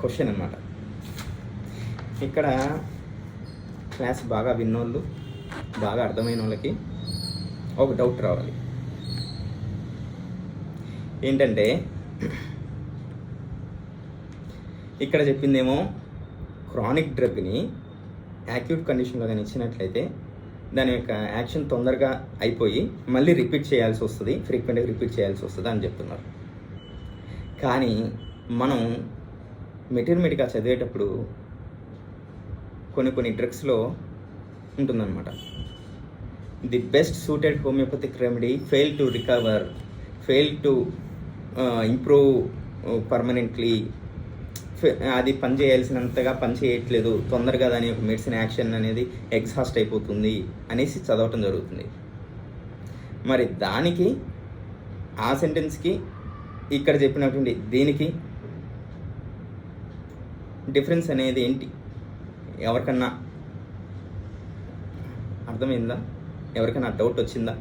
Question అనమాట. ఇక్కడ class బాగా విన్నోళ్ళు, బాగా అర్థమైన వాళ్ళకి ఒక డౌట్ రావాలి. ఏంటంటే ఇక్కడ చెప్పిందేమో క్రానిక్ డ్రగ్ని యాక్యూట్ కండిషన్లో కానీ ఇచ్చినట్లయితే దాని యొక్క యాక్షన్ తొందరగా అయిపోయి మళ్ళీ రిపీట్ చేయాల్సి వస్తుంది, ఫ్రీక్వెంట్గా రిపీట్ చేయాల్సి వస్తుంది అని చెప్తున్నారు. కానీ మనం మెటీరియల్గా చదివేటప్పుడు కొన్ని డ్రగ్స్లో ఉంటుందన్నమాట, the best suited homoeopathic remedy fail to recover, fail to improve permanently, అది పని చేయాల్సినంతగా పని చేయట్లేదు, తొందరగా దాని యొక్క మెడిసిన్ యాక్షన్ అనేది ఎగ్జాస్ట్ అయిపోతుంది అనేసి చదవటం జరుగుతుంది. మరి దానికి ఆ సెంటెన్స్కి ఇక్కడ చెప్పినటువంటి దీనికి డిఫరెన్స్ అనేది ఏంటి? ఎవరికన్నా అర్థమైందా? ఎవరికైనా డౌట్ వచ్చిందా?